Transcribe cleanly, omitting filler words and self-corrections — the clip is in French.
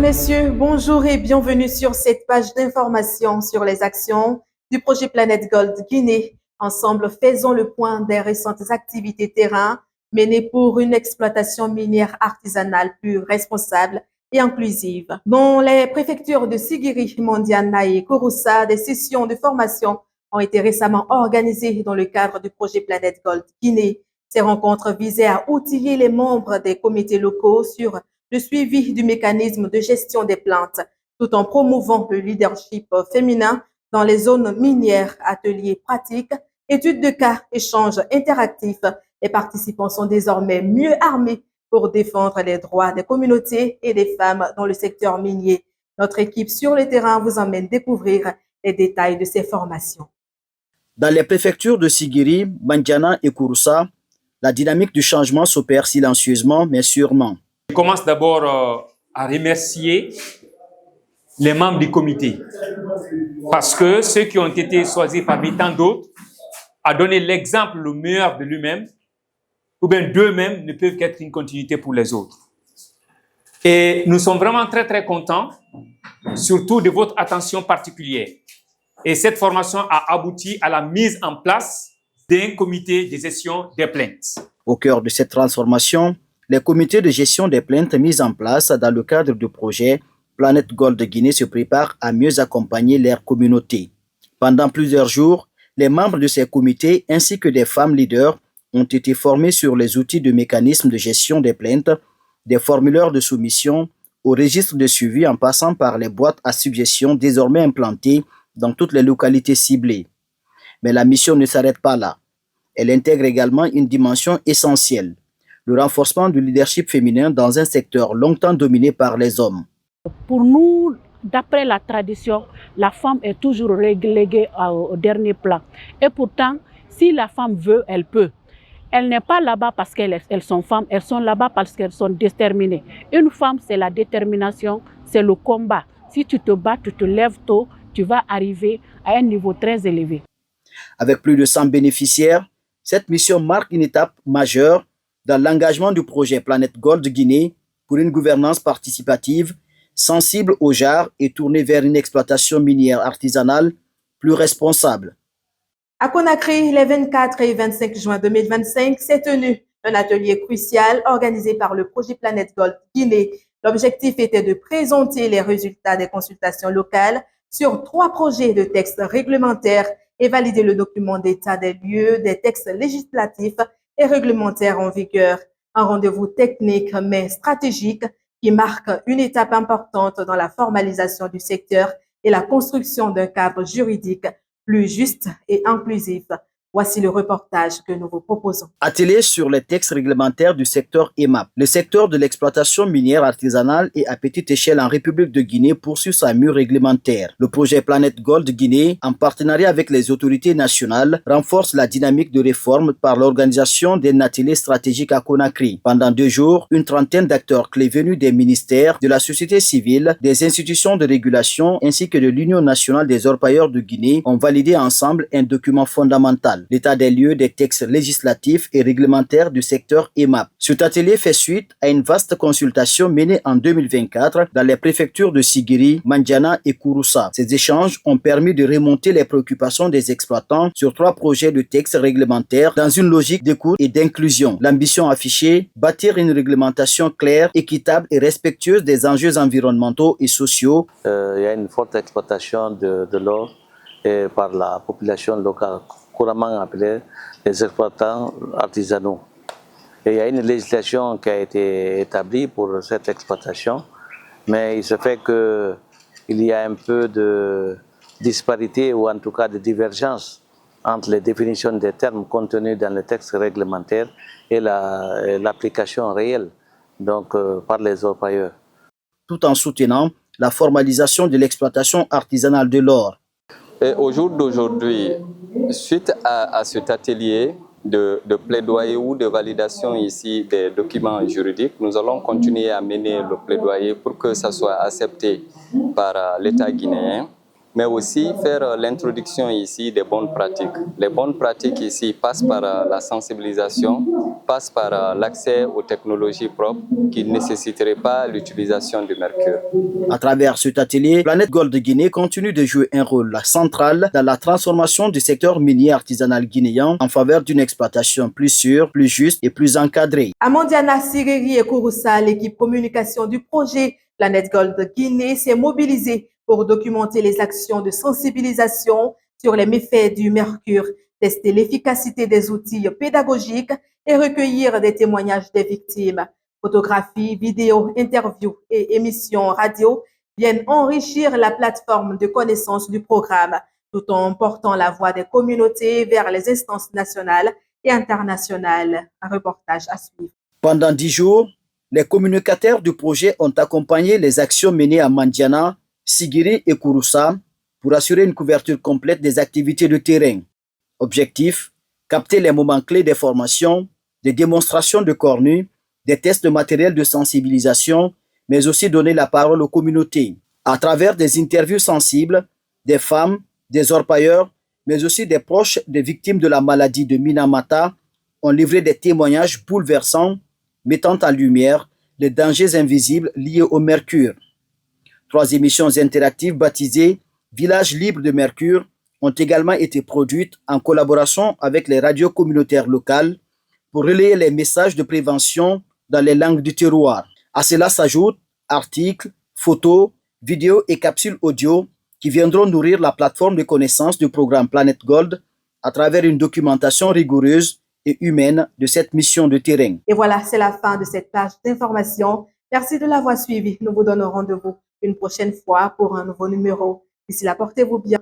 Messieurs, bonjour et bienvenue sur cette page d'information sur les actions du projet Planète Gold Guinée. Ensemble, faisons le point des récentes activités terrain menées pour une exploitation minière artisanale plus responsable et inclusive. Dans les préfectures de Sigiri, Mondiana et Kouroussa, des sessions de formation ont été récemment organisées dans le cadre du projet Planète Gold Guinée. Ces rencontres visaient à outiller les membres des comités locaux sur le suivi du mécanisme de gestion des plantes, tout en promouvant le leadership féminin dans les zones minières, ateliers pratiques, études de cas, échanges interactifs. Les participants sont désormais mieux armés pour défendre les droits des communautés et des femmes dans le secteur minier. Notre équipe sur le terrain vous emmène découvrir les détails de ces formations. Dans les préfectures de Sigiri, Bandiana et Kouroussa, la dynamique du changement s'opère silencieusement mais sûrement. Je commence d'abord à remercier les membres du comité parce que ceux qui ont été choisis parmi tant d'autres à donner l'exemple le meilleur de lui-même ou bien d'eux-mêmes ne peuvent qu'être une continuité pour les autres. Et nous sommes vraiment très très contents, surtout de votre attention particulière. Et cette formation a abouti à la mise en place d'un comité de gestion des plaintes. Au cœur de cette transformation, les comités de gestion des plaintes mis en place dans le cadre du projet Planète Gold Guinée se préparent à mieux accompagner leur communauté. Pendant plusieurs jours, les membres de ces comités ainsi que des femmes leaders ont été formés sur les outils de mécanisme de gestion des plaintes, des formulaires de soumission, au registre de suivi en passant par les boîtes à suggestions désormais implantées dans toutes les localités ciblées. Mais la mission ne s'arrête pas là. Elle intègre également une dimension essentielle, le renforcement du leadership féminin dans un secteur longtemps dominé par les hommes. Pour nous, d'après la tradition, la femme est toujours reléguée au dernier plan. Et pourtant, si la femme veut, elle peut. Elle n'est pas là-bas parce qu'elles sont femmes, elles sont là-bas parce qu'elles sont déterminées. Une femme, c'est la détermination, c'est le combat. Si tu te bats, tu te lèves tôt, tu vas arriver à un niveau très élevé. Avec plus de 100 bénéficiaires, cette mission marque une étape majeure dans l'engagement du projet Planète Gold Guinée pour une gouvernance participative, sensible aux genres et tournée vers une exploitation minière artisanale plus responsable. À Conakry, les 24 et 25 juin 2025, s'est tenu un atelier crucial organisé par le projet Planète Gold Guinée. L'objectif était de présenter les résultats des consultations locales sur 3 projets de textes réglementaires et valider le document d'état des lieux des textes législatifs et réglementaires en vigueur. Un rendez-vous technique mais stratégique qui marque une étape importante dans la formalisation du secteur et la construction d'un cadre juridique plus juste et inclusif. Voici le reportage que nous vous proposons. Atelier sur les textes réglementaires du secteur EMAP. Le secteur de l'exploitation minière artisanale et à petite échelle en République de Guinée poursuit sa mue réglementaire. Le projet Planète Gold Guinée, en partenariat avec les autorités nationales, renforce la dynamique de réforme par l'organisation d'un atelier stratégique à Conakry. Pendant 2 jours, une trentaine d'acteurs clés venus des ministères, de la société civile, des institutions de régulation ainsi que de l'Union nationale des orpailleurs de Guinée ont validé ensemble un document fondamental. L'état des lieux des textes législatifs et réglementaires du secteur EMAP. Cet atelier fait suite à une vaste consultation menée en 2024 dans les préfectures de Sigiri, Mandiana et Kouroussa. Ces échanges ont permis de remonter les préoccupations des exploitants sur 3 projets de textes réglementaires dans une logique d'écoute et d'inclusion. L'ambition affichée, bâtir une réglementation claire, équitable et respectueuse des enjeux environnementaux et sociaux. Il y a une forte exploitation de l'or par la population locale, couramment appelés les exploitants artisanaux. Et il y a une législation qui a été établie pour cette exploitation, mais il se fait qu'il y a un peu de disparité ou en tout cas de divergence entre les définitions des termes contenus dans le texte réglementaire et l'application réelle donc, par les orpailleurs. Tout en soutenant la formalisation de l'exploitation artisanale de l'or. Au jour d'aujourd'hui, suite à cet atelier de plaidoyer ou de validation ici des documents juridiques, nous allons continuer à mener le plaidoyer pour que ça soit accepté par l'État guinéen mais aussi faire l'introduction ici des bonnes pratiques. Les bonnes pratiques ici passent par la sensibilisation, passent par l'accès aux technologies propres qui ne nécessiteraient pas l'utilisation du mercure. À travers cet atelier, Planète Gold Guinée continue de jouer un rôle central dans la transformation du secteur minier artisanal guinéen en faveur d'une exploitation plus sûre, plus juste et plus encadrée. À Mondiana, Sireri et Kouroussa, l'équipe communication du projet Planète Gold Guinée s'est mobilisée pour documenter les actions de sensibilisation sur les méfaits du mercure, tester l'efficacité des outils pédagogiques et recueillir des témoignages des victimes. Photographies, vidéos, interviews et émissions radio viennent enrichir la plateforme de connaissance du programme, tout en portant la voix des communautés vers les instances nationales et internationales. Un reportage à suivre. Pendant 10 jours, les communicateurs du projet ont accompagné les actions menées à Mandiana, Sigiri et Kouroussa pour assurer une couverture complète des activités de terrain. Objectif, capter les moments clés des formations, des démonstrations de corps nus, des tests de matériel de sensibilisation, mais aussi donner la parole aux communautés. À travers des interviews sensibles, des femmes, des orpailleurs, mais aussi des proches des victimes de la maladie de Minamata ont livré des témoignages bouleversants mettant en lumière les dangers invisibles liés au mercure. 3 émissions interactives baptisées Village libre de mercure ont également été produites en collaboration avec les radios communautaires locales pour relayer les messages de prévention dans les langues du terroir. À cela s'ajoutent articles, photos, vidéos et capsules audio qui viendront nourrir la plateforme de connaissances du programme Planète Gold à travers une documentation rigoureuse et humaine de cette mission de terrain. Et voilà, c'est la fin de cette page d'information. Merci de l'avoir suivi. Nous vous donnons rendez-vous une prochaine fois pour un nouveau numéro. D'ici là, portez-vous bien.